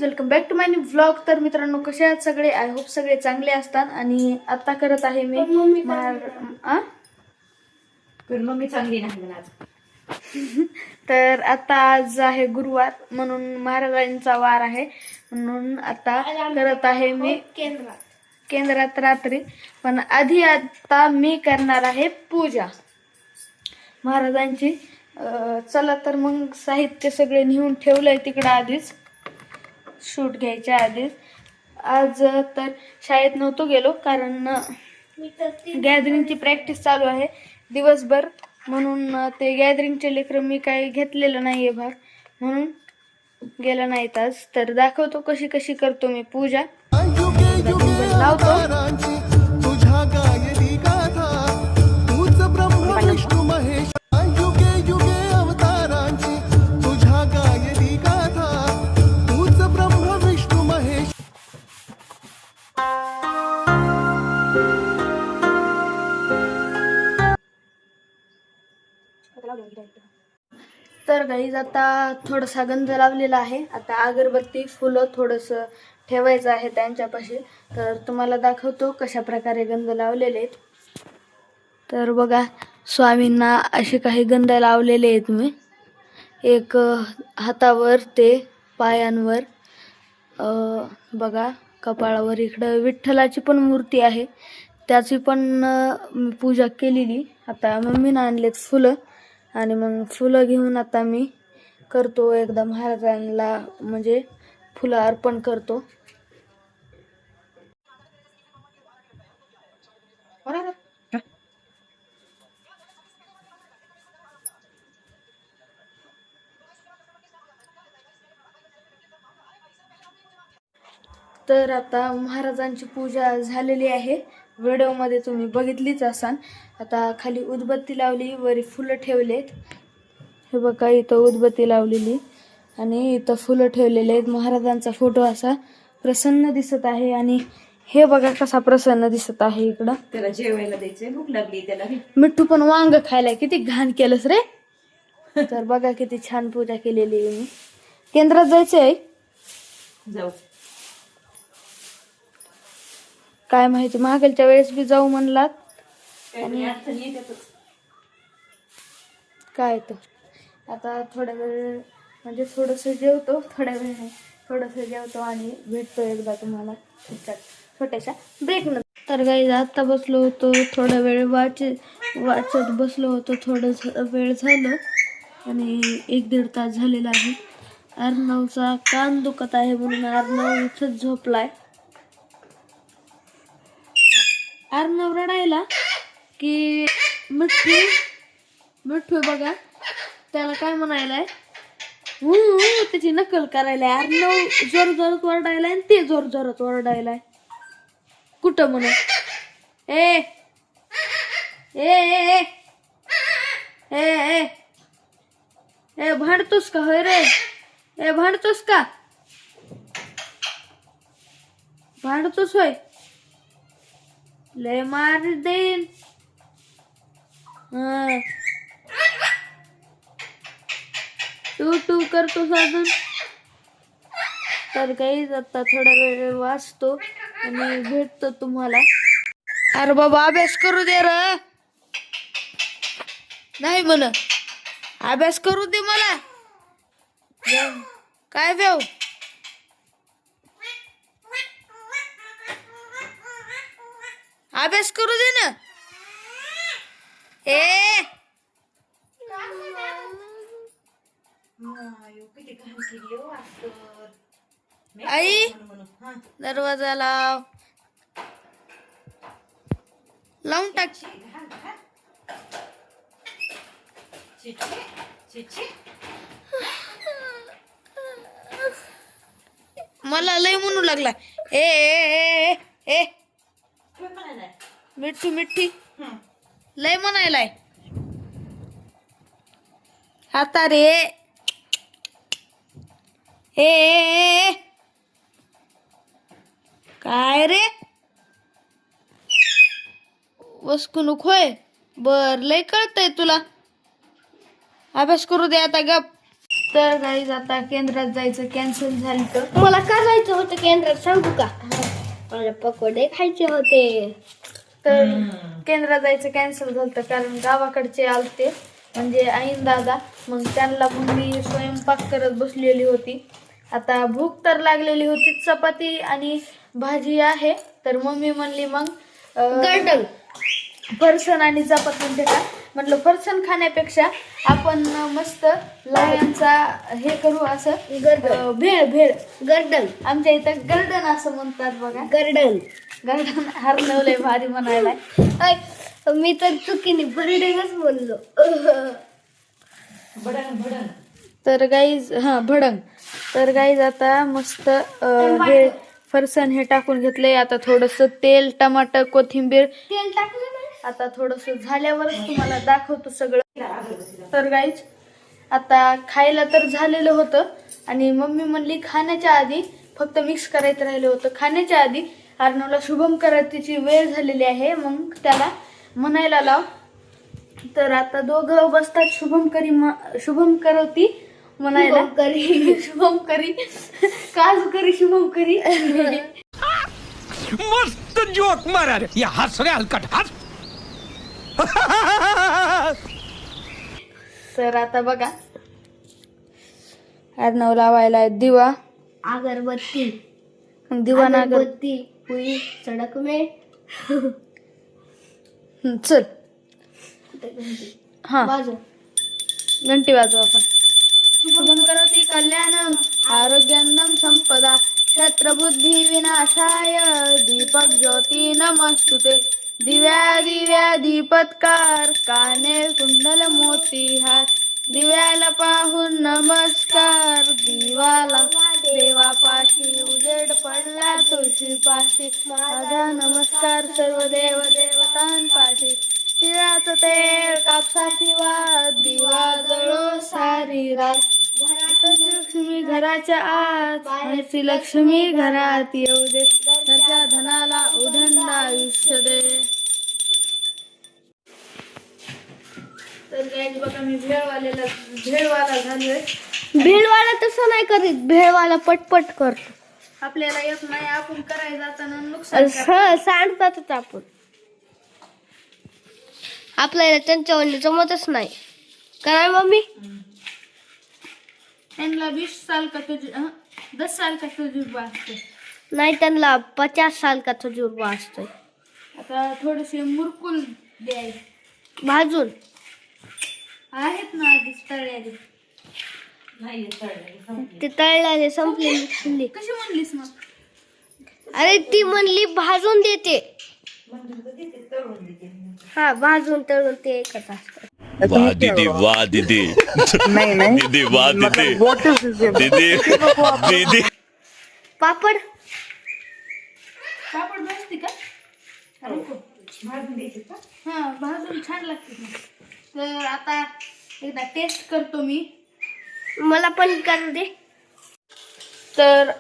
Welcome back to my new vlog. तर मित्रांनो, कसे आहात सगळे? आय होप सगळे चांगले असतात. आणि आता करत आहे मी मम्मी चांगली नाही म्हणा. तर आता आज आहे गुरुवार, म्हणून महाराजांचा वार आहे, म्हणून आता करत आहे मी केंद्रात रात्री. पण आधी आता मी करणार आहे पूजा महाराजांची. चला तर मग साहित्य सगळे नेऊन ठेवलंय तिकडं आधीच, शूट घ्यायच्या आधीच. आज तर शाळेत नव्हतो गेलो, कारण गॅदरिंगची प्रॅक्टिस चालू आहे दिवसभर, म्हणून ते गॅदरिंगचे लेकरं मी काही घेतलेलं नाही आहे भाग, म्हणून गेलं नाहीत आज. तर दाखवतो कशी कशी करतो मी पूजा. लावतो तर गाईज आता थोडासा गंध लावलेला आहे. आता अगरबत्ती फुलं थोडंसं ठेवायचं आहे त्यांच्यापाशी. तर तुम्हाला दाखवतो कशा प्रकारे गंध लावलेले आहेत. तर बघा, स्वामींना असे काही गंध लावलेले आहेत मी. एक हातावर, ते पायांवर, बघा कपाळावर. इकडं विठ्ठलाची पण मूर्ती आहे, त्याची पण मी पूजा केलेली. आता मम्मीनं आणलेत फुलं, आणि मग फुलं घेऊन आता मी करतो एकदा महाराजांना, म्हणजे फुलं अर्पण करतो. तर आता महाराजांची पूजा झालेली आहे, व्हिडिओमध्ये तुम्ही बघितलीच असाल. आता खाली उदबत्ती लावली, वरी फुलं ठेवलेत. हे बघा, इथं उदबत्ती लावलेली आणि इथं फुलं ठेवलेले आहेत. महाराजांचा फोटो असा प्रसन्न दिसत आहे, आणि हे बघा कसा प्रसन्न दिसत आहे. इकडं त्याला जेवायला द्यायचंय, भूक लागली त्याला. मिठ्ठू पण वांग खायला किती घाण केलंस रे. तर बघा किती छान पूजा केलेली आहे मी. केंद्रात जायचं आहे, जाऊ काय माहिती, मागलच्या वेळेस बी जाऊ म्हणलात. काय तर आता थोड्या वेळ, म्हणजे थोडंसं जेवतो, थोडंसं जेवतो आणि भेटतो एकदा तुम्हाला छोट्याशा ब्रेक नंतर. तर गाईज आता बसलो होतो, थोडा वेळ वाचत बसलो होतो. थोडंसं वेळ झालं आणि 1-1.5 तास झालेला आहे. अर्णवचा कान दुखत आहे, म्हणून अर्णव इथंच झोपलाय. अर्णव रडायला की मिठ्ठू बघा त्याला काय म्हणायलाय, त्याची नकल करायलाय. अर्णव जोर जोरात ओरडायलाय आणि ते जोर जोरात ओरडायलाय. कुठं म्हण ए ए ए ए ए भांडतोस का होय रे? ए भांडतोस का? भांडतोस होय? लय मार देईन. टू करतो साधन. तर काही आता थोडा वेळ वाचतो आणि भेटतो तुम्हाला. अरे बाबा, अभ्यास करू दे र. नाही म्हण, अभ्यास करू दे मला. काय वेव, अभ्यास करू दे ना. आई, दरवाजा लावून टाक. मला लय म्हणू लागला. ए ए ए ए मिठी लय म्हणायलाय. आता रे ए काय रे, वसकुनुक होय. बर, लय कळतंय तुला. अभ्यास करू दे आता, गप. तर गाईज आता केंद्रात जायचं कॅन्सल झालं. तर मला का जायचं होतं केंद्रात सांगू का? मला पकोडे खायचे होते. तर केंद्रात जायचं कॅन्सल झालं कारण गावाकडचे आलते म्हणजे आईन दादा. मग त्यांना मम्मी स्वयंपाक करत बसलेली होती. आता भूक तर लागलेली होती. चपाती आणि भाजी आहे. तर मम्मी म्हणली मग गर्डन फरसन आणि चपाती ते का. म्हटलं फरसन खाण्यापेक्षा आपण मस्त लाह्यांचा हे करू असं भेळ भेळ गर्डन आमच्या इथं गर्डन असं म्हणतात बघा. गर्डन गर्डन हरवलंय भारी म्हणायला. मी तर चुकीने बर्डेनच बोललो. भडंग भडंग. तर गाईज भडंग. तर गाईज आता मस्त हे फरसन हे टाकून घेतलंय. आता थोडस तेल टमाटर कोथिंबीर तेल टाकलं नाही. आता थोडस झाल्यावरच तुम्हाला दाखवतो सगळं. तर गाईज आता खायला तर झालेलं होतं आणि मम्मी म्हणली खाण्याच्या आधी फक्त मिक्स करायचं राहिलं होतं. खाण्याच्या आधी अर्णवला शुभम करायची वेळ झालेली आहे मग त्याला म्हणायला लाव. तर आता दोघं बसतात शुभम करवती म्हणायला. शुभम करी काजू करी शुभम करी. मस्त जोक मारा रे या हस रे हलकट हस. तर आता बघा अर्णव लावायला दिवा अगरबत्ती दिवा ना अगरबत्ती हुई सडक में. चल हा बाजू घंटी वाजू आपण. शुभम करोति कल्याणम आरोग्यन्दम संपदा शत्रबुद्धी विनाशाय दीपक ज्योती नमस्तुते. दिव्या दिव्या दीपत्कार काने कुंडल मोती हार. दिव्याला पाहून नमस्कार दिवाला देवापाशी उजेड पडला तुळशी पाशी. माझा नमस्कार सर्व देव देवतांपाशी. तिळाचं तेल कापसाची वात दिवा जळो सारी रात. घरात लक्ष्मी घराच्या आत बाहेरची लक्ष्मी घरात येऊ दे. घरच्या धनाला उदंड आयुष्य दे. तर गाईज बघा मी भेळवाला झालोय. भेळवाला तसं नाही करीत. भेळवाला पटपट करतो. आपल्याला येत नाही आपण करायला जाताना नुकसान करतो. सांडतातच आपण. आपल्याला त्यांच्या जमतच नाही. काय मम्मी? त्यांना 20 साल का 10 साल का तजुर्बा असतो. नाही, त्यांना 50 साल का तजुर्बा असतोय. आता थोडेसे मुरकुल द्यायचे भाजून आहेत ना आधीच तळलेले. नाही तळलेली. ते तळल्याने संपली. कशी म्हणलीस मग? अरे ती म्हणली भाजून देते. तळून देते. हा, भाजून तळून ते एकच असतं. वाह दीदी वाह दीदी. नहीं दीदी वाह दीदी. दीदी दीदी. पापड पापड भाजते का? भाजून द्यायचे का? हा भाजून छान लागते ना. तर आता एकदा टेस्ट करतो मी. मला पण करू दे. तर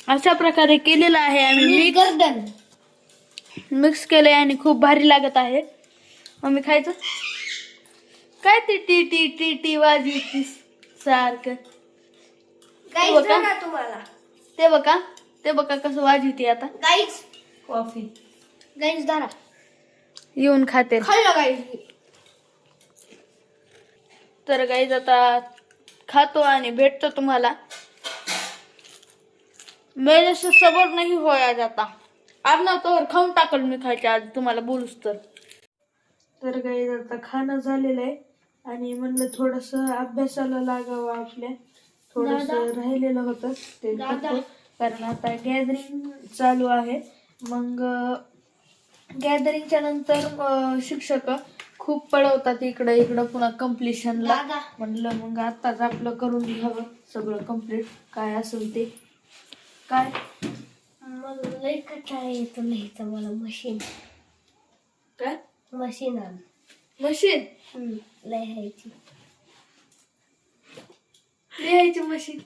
अशा प्रकारे केलेलं आहे आम्ही. गर्दन मिक्स केलंय आणि खूप भारी लागत आहे. मम्मी खायचं काय ते टी टी टी टी वाजवी सारखं. गाईस धरा तुम्हाला. ते बघा कसं वाजवते आता. गाईस कॉफी. गाईस धरा. येऊन खाते. खाल्लं गाईस. तर गाईज आता खातो आणि भेटतो तुम्हाला. मेरे से सबर नहीं होया जाता. अर्णव तर खाऊन टाकल मी खायच्या आज तुम्हाला बोलूच तर. तर गाईज आता खाणं झालेलं आहे आणि म्हणलं थोडस अभ्यासाला लागावं आपल्या. थोडस राहिलेलं होतं ते करतो. कारण आता गॅदरिंग चालू आहे. मग गॅदरिंगच्या नंतर शिक्षक खूप पळवतात इकडं पुन्हा कम्प्लिशनला. म्हणलं मग आताच आपलं करून घ्यावं सगळं कम्प्लीट काय असेल ते. काय मग लय कंटाळा येतो लिहायचं मला. मशीन काय मशीन आण. मशीन लिहायची मशीन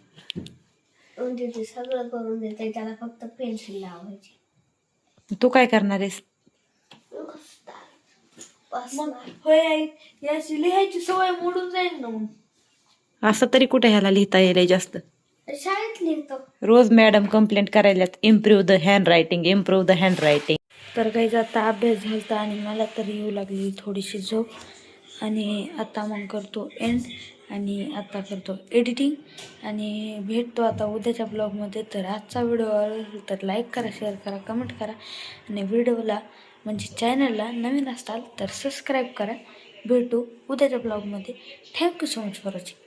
म्हणजे ते सगळं करून देते. त्याला फक्त पेन्सिल लावायची. तू काय करणार आहेस? मग होय आई याची लिहायची सवय मोडून जाईल ना मग. असं तरी कुठे ह्याला लिहिता येईल जास्त. शाळेत लिहितो. रोज मॅडम कंप्लेंट करायल्यात, improve the handwriting, improve the handwriting. तर काही आता अभ्यास झालता आणि मला तर येऊ लागली थोडीशी झोप. आणि आता मग करतो एंड आणि आता करतो एडिटिंग आणि भेटतो आता उद्याच्या ब्लॉगमध्ये. तर आजचा व्हिडिओ आवडला तर लाईक करा, शेअर करा, कमेंट करा आणि व्हिडिओला म्हणजे चॅनलला नवीन असाल तर सबस्क्राईब करा. भेटू उद्याच्या ब्लॉगमध्ये. Thank you so much for watching.